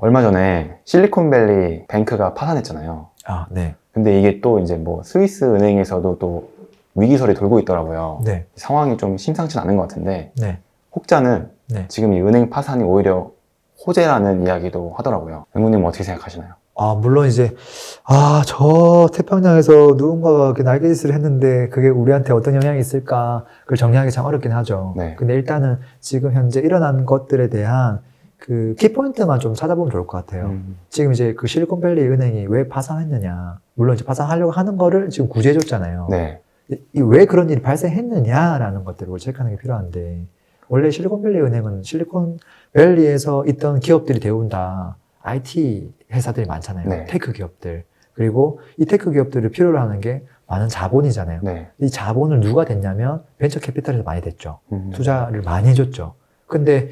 얼마 전에 실리콘밸리 뱅크가 파산했잖아요. 아, 네. 근데 이게 또 이제 뭐 스위스 은행에서도 또 위기설이 돌고 있더라고요. 네. 상황이 좀 심상치 않은 것 같은데 네. 혹자는 네. 지금 이 은행 파산이 오히려 호재라는 이야기도 하더라고요. 연구님은 어떻게 생각하시나요? 물론 이제, 저 태평양에서 누군가가 그 날개짓을 했는데 그게 우리한테 어떤 영향이 있을까, 그걸 정리하기 참 어렵긴 하죠. 네. 근데 일단은 지금 현재 일어난 것들에 대한 그 키포인트만 좀 찾아보면 좋을 것 같아요. 지금 이제 그 실리콘밸리 은행이 왜 파산했느냐. 물론 이제 파산하려고 하는 거를 지금 구제해줬잖아요. 네. 왜 그런 일이 발생했느냐라는 것들을 체크하는 게 필요한데, 원래 실리콘밸리 은행은 실리콘밸리에서 있던 기업들이 대부분 다 IT 회사들이 많잖아요. 네. 테크 기업들. 그리고 이 테크 기업들을 필요로 하는 게 많은 자본이잖아요. 네. 이 자본을 누가 댔냐면 벤처 캐피탈에서 많이 댔죠. 투자를 많이 해줬죠. 근데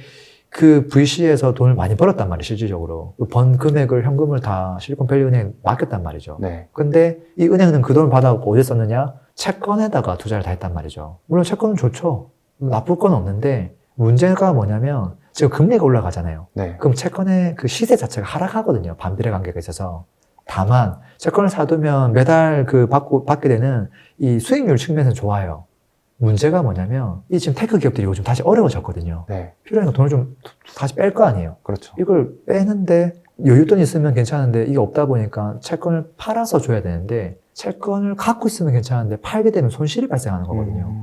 그 VC에서 돈을 많이 벌었단 말이에요, 실질적으로. 번 금액을, 현금을 다 실리콘밸리 은행에 맡겼단 말이죠. 네. 근데 이 은행은 그 돈을 받아갖고 어디에 썼느냐? 채권에다가 투자를 다 했단 말이죠. 물론 채권은 좋죠. 나쁠 건 없는데, 문제가 뭐냐면, 지금 금리가 올라가잖아요. 네. 그럼 채권의 그 시세 자체가 하락하거든요. 반비례 관계가 있어서. 다만, 채권을 사두면 매달 받게 되는 이 수익률 측면에서는 좋아요. 문제가 뭐냐면, 이 지금 테크 기업들이 요즘 다시 어려워졌거든요. 네. 필요하니까 돈을 좀 다시 뺄 거 아니에요. 그렇죠. 이걸 빼는데, 여윳돈 있으면 괜찮은데, 이게 없다 보니까 채권을 팔아서 줘야 되는데, 채권을 갖고 있으면 괜찮은데, 팔게 되면 손실이 발생하는 거거든요.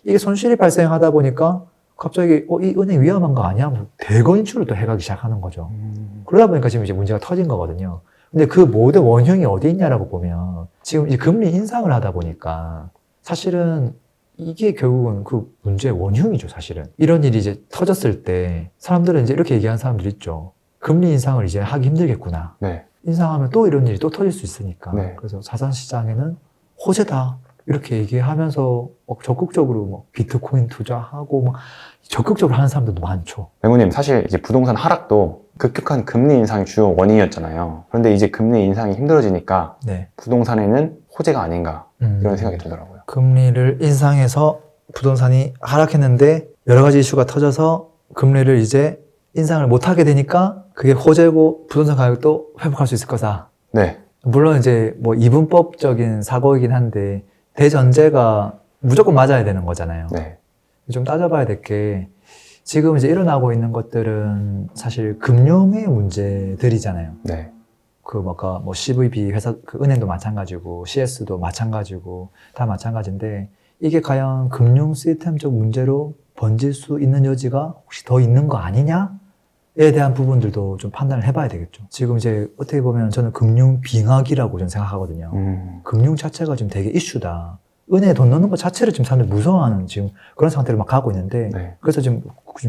이게 손실이 발생하다 보니까, 갑자기, 이 은행 위험한 거 아니야? 대거 인출을 또 해가기 시작하는 거죠. 그러다 보니까 지금 이제 문제가 터진 거거든요. 근데 그 모든 원흉이 어디 있냐라고 보면, 지금 이제 금리 인상을 하다 보니까, 사실은 이게 결국은 그 문제의 원흉이죠, 사실은. 이런 일이 이제 터졌을 때, 사람들은 이제 이렇게 얘기하는 사람들 있죠. 금리 인상을 이제 하기 힘들겠구나. 네. 인상하면 또 이런 일이 또 터질 수 있으니까. 네. 그래서 자산시장에는 호재다. 이렇게 얘기하면서 적극적으로 비트코인 투자하고 적극적으로 하는 사람들도 많죠. 연구님, 사실 이제 부동산 하락도 급격한 금리 인상이 주요 원인이었잖아요. 그런데 이제 금리 인상이 힘들어지니까 네. 부동산에는 호재가 아닌가 이런 생각이 들더라고요. 금리를 인상해서 부동산이 하락했는데 여러 가지 이슈가 터져서 금리를 이제 인상을 못하게 되니까 그게 호재고 부동산 가격도 회복할 수 있을 거다. 네. 물론 이제 이분법적인 사고이긴 한데 대전제가 무조건 맞아야 되는 거잖아요. 네. 좀 따져봐야 될 게 지금 이제 일어나고 있는 것들은 사실 금융의 문제들이잖아요. 네. CVB 회사, 그 은행도 마찬가지고, CS도 마찬가지고, 다 마찬가지인데, 이게 과연 금융 시스템적 문제로 번질 수 있는 여지가 혹시 더 있는 거 아니냐에 대한 부분들도 좀 판단을 해봐야 되겠죠. 지금 이제 어떻게 보면 저는 금융 빙하기라고 저는 생각하거든요. 금융 자체가 지금 되게 이슈다. 은행에 돈 넣는 것 자체를 지금 사람들이 무서워하는 지금 그런 상태로 막 가고 있는데, 네. 그래서 지금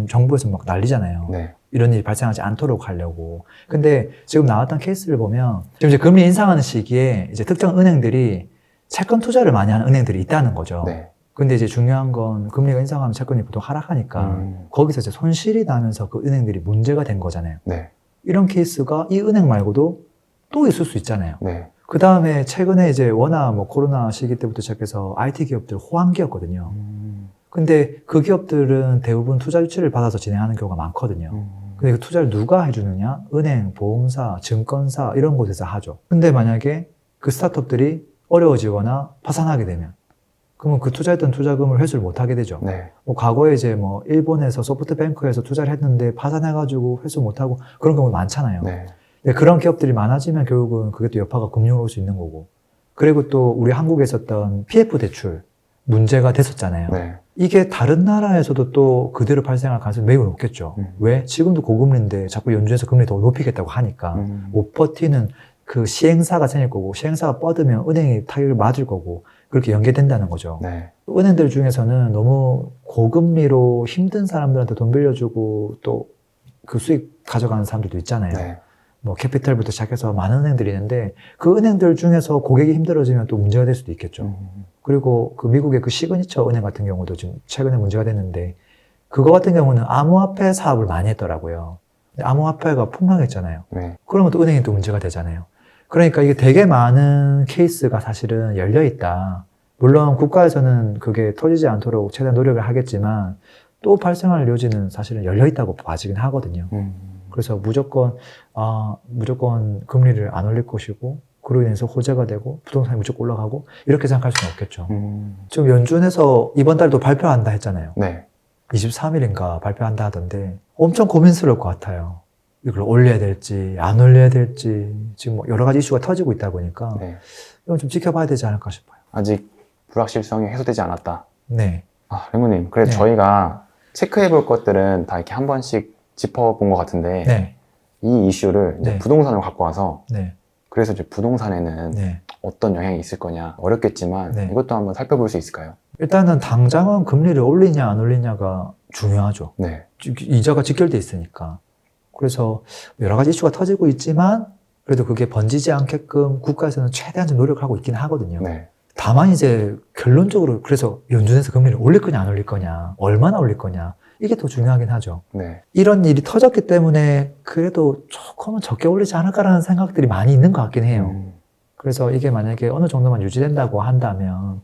정부에서 막 난리잖아요. 네. 이런 일이 발생하지 않도록 하려고. 근데 지금 나왔던 케이스를 보면 지금 이제 금리 인상하는 시기에 이제 특정 은행들이 채권 투자를 많이 하는 은행들이 있다는 거죠. 네. 근데 이제 중요한 건 금리가 인상하면 채권이 보통 하락하니까 거기서 이제 손실이 나면서 그 은행들이 문제가 된 거잖아요. 네. 이런 케이스가 이 은행 말고도 또 있을 수 있잖아요. 네. 그 다음에 최근에 이제 워낙 코로나 시기 때부터 시작해서 IT 기업들 호황기였거든요. 근데 그 기업들은 대부분 투자 유치를 받아서 진행하는 경우가 많거든요. 근데 그 투자를 누가 해주느냐? 은행, 보험사, 증권사 이런 곳에서 하죠. 근데 만약에 그 스타트업들이 어려워지거나 파산하게 되면 그러면 그 투자했던 투자금을 회수를 못하게 되죠. 네. 과거에 이제 일본에서 소프트뱅크에서 투자를 했는데 파산해가지고 회수 못하고 그런 경우 많잖아요. 네. 그런 기업들이 많아지면 결국은 그게 또 여파가 금융으로 올 수 있는 거고. 그리고 또 우리 한국에 있었던 PF 대출 문제가 됐었잖아요. 네. 이게 다른 나라에서도 또 그대로 발생할 가능성이 매우 높겠죠. 왜? 지금도 고금리인데 자꾸 연준에서 금리 더 높이겠다고 하니까 못 버티는 그 시행사가 생길 거고, 시행사가 뻗으면 은행이 타격을 맞을 거고, 그렇게 연계된다는 거죠. 네. 은행들 중에서는 너무 고금리로 힘든 사람들한테 돈 빌려주고 또 그 수익 가져가는 사람들도 있잖아요. 네. 캐피탈부터 시작해서 많은 은행들이 있는데 그 은행들 중에서 고객이 힘들어지면 또 문제가 될 수도 있겠죠. 그리고 그 미국의 그 시그니처 은행 같은 경우도 지금 최근에 문제가 됐는데 그거 같은 경우는 암호화폐 사업을 많이 했더라고요. 근데 암호화폐가 폭락했잖아요. 네. 그러면 또 은행이 또 문제가 되잖아요. 그러니까 이게 되게 많은 케이스가 사실은 열려 있다. 물론 국가에서는 그게 터지지 않도록 최대한 노력을 하겠지만 또 발생할 여지는 사실은 열려 있다고 봐지긴 하거든요. 그래서 무조건 금리를 안 올릴 것이고 그로 인해서 호재가 되고 부동산이 무조건 올라가고 이렇게 생각할 수는 없겠죠. 지금 연준에서 이번 달도 발표한다 했잖아요. 네. 23일인가 발표한다 하던데 엄청 고민스러울 것 같아요. 이걸 올려야 될지 안 올려야 될지 지금 뭐 여러 가지 이슈가 터지고 있다 보니까 네. 이건 좀 지켜봐야 되지 않을까 싶어요. 아직 불확실성이 해소되지 않았다. 네. 랭구님, 그래도 네. 저희가 체크해 볼 것들은 다 이렇게 한 번씩 짚어본 것 같은데, 네. 이 이슈를 이제 네. 부동산으로 갖고 와서, 네. 그래서 이제 부동산에는 네. 어떤 영향이 있을 거냐, 어렵겠지만, 네. 이것도 한번 살펴볼 수 있을까요? 일단은 당장은 금리를 올리냐 안 올리냐가 중요하죠. 네. 이자가 직결돼 있으니까. 그래서 여러 가지 이슈가 터지고 있지만 그래도 그게 번지지 않게끔 국가에서는 최대한 좀 노력하고 있긴 하거든요. 네. 다만 이제 결론적으로 그래서 연준에서 금리를 올릴 거냐 안 올릴 거냐, 얼마나 올릴 거냐 이게 더 중요하긴 하죠. 네. 이런 일이 터졌기 때문에 그래도 조금은 적게 올리지 않을까라는 생각들이 많이 있는 것 같긴 해요. 그래서 이게 만약에 어느 정도만 유지된다고 한다면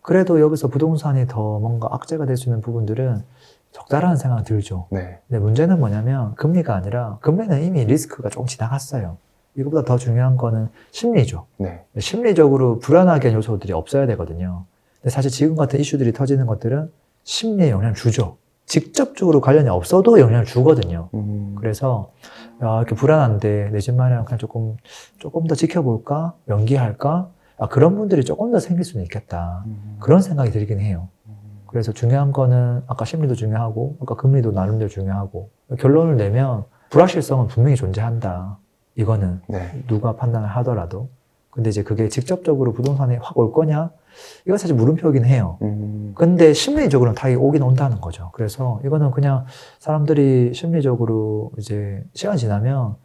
그래도 여기서 부동산이 더 뭔가 악재가 될 수 있는 부분들은 적다라는 생각이 들죠. 네. 근데 문제는 뭐냐면 금리가 아니라 금리는 이미 리스크가 조금 지나갔어요. 이거보다 더 중요한 거는 심리죠. 네. 심리적으로 불안하게 하는 요소들이 없어야 되거든요. 근데 사실 지금 같은 이슈들이 터지는 것들은 심리에 영향을 주죠. 직접적으로 관련이 없어도 영향을 주거든요. 그래서 이렇게 불안한데 내 집 마련 그냥 조금 더 지켜볼까? 연기할까? 그런 분들이 조금 더 생길 수는 있겠다. 그런 생각이 들긴 해요. 그래서 중요한 거는 아까 심리도 중요하고 아까 금리도 나름대로 중요하고 결론을 내면 불확실성은 분명히 존재한다. 이거는 네. 누가 판단을 하더라도. 근데 이제 그게 직접적으로 부동산에 확 올 거냐? 이건 사실 물음표이긴 해요. 근데 심리적으로는 다 오긴 온다는 거죠. 그래서 이거는 그냥 사람들이 심리적으로 이제 시간 지나면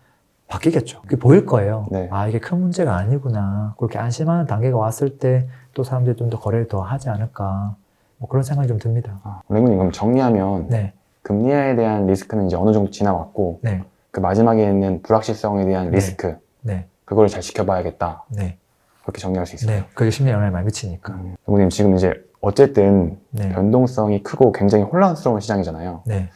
바뀌겠죠. 그게 보일 거예요. 네. 이게 큰 문제가 아니구나. 그렇게 안심하는 단계가 왔을 때 또 사람들이 좀 더 거래를 더 하지 않을까. 뭐 그런 생각이 좀 듭니다. 랭구님, 그럼 정리하면, 네. 금리에 대한 리스크는 이제 어느 정도 지나왔고, 네. 그 마지막에 있는 불확실성에 대한 네. 리스크, 네. 그걸 잘 지켜봐야겠다. 네. 그렇게 정리할 수 있을까요? 네. 그게 심리에 영향을 많이 미치니까. 랭구님, 지금 이제 어쨌든 네. 변동성이 크고 굉장히 혼란스러운 시장이잖아요. 네.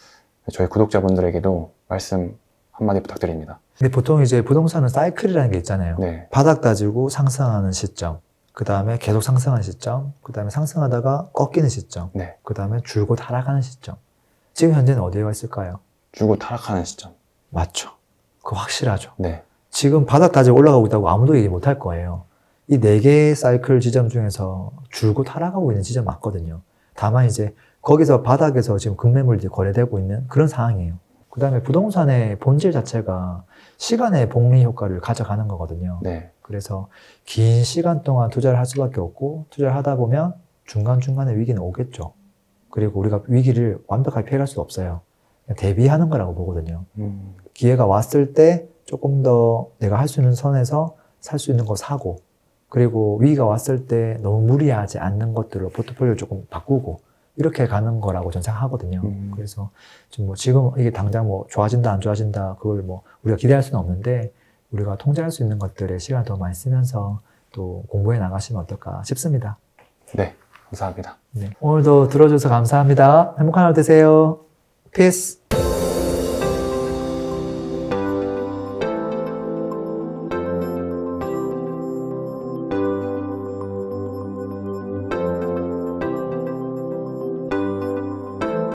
저희 구독자분들에게도 말씀 한마디 부탁드립니다. 근데 보통 이제 부동산은 사이클이라는 게 있잖아요. 네. 바닥 다지고 상승하는 시점. 그 다음에 계속 상승하는 시점. 그 다음에 상승하다가 꺾이는 시점. 네. 그 다음에 줄곧 하락하는 시점. 지금 현재는 어디에 와 있을까요? 줄고 타락하는 시점. 맞죠. 그거 확실하죠. 네. 지금 바닥 다지고 올라가고 있다고 아무도 얘기 못 할 거예요. 이 4개의 사이클 지점 중에서 줄곧 하락하고 있는 지점 맞거든요. 다만 이제 거기서 바닥에서 지금 급매물들이 거래되고 있는 그런 상황이에요. 그 다음에 부동산의 본질 자체가 시간의 복리 효과를 가져가는 거거든요. 네. 그래서 긴 시간 동안 투자를 할 수밖에 없고 투자를 하다 보면 중간중간에 위기는 오겠죠. 그리고 우리가 위기를 완벽하게 피해갈 수 없어요. 그냥 대비하는 거라고 보거든요. 기회가 왔을 때 조금 더 내가 할 수 있는 선에서 살 수 있는 거 사고 그리고 위기가 왔을 때 너무 무리하지 않는 것들로 포트폴리오를 조금 바꾸고 이렇게 가는 거라고 저는 생각하거든요. 그래서 지금 이게 당장 좋아진다 안 좋아진다 그걸 우리가 기대할 수는 없는데 우리가 통제할 수 있는 것들에 시간을 더 많이 쓰면서 또 공부해 나가시면 어떨까 싶습니다. 네. 감사합니다. 네. 오늘도 들어줘서 감사합니다. 행복한 하루 되세요. 피스.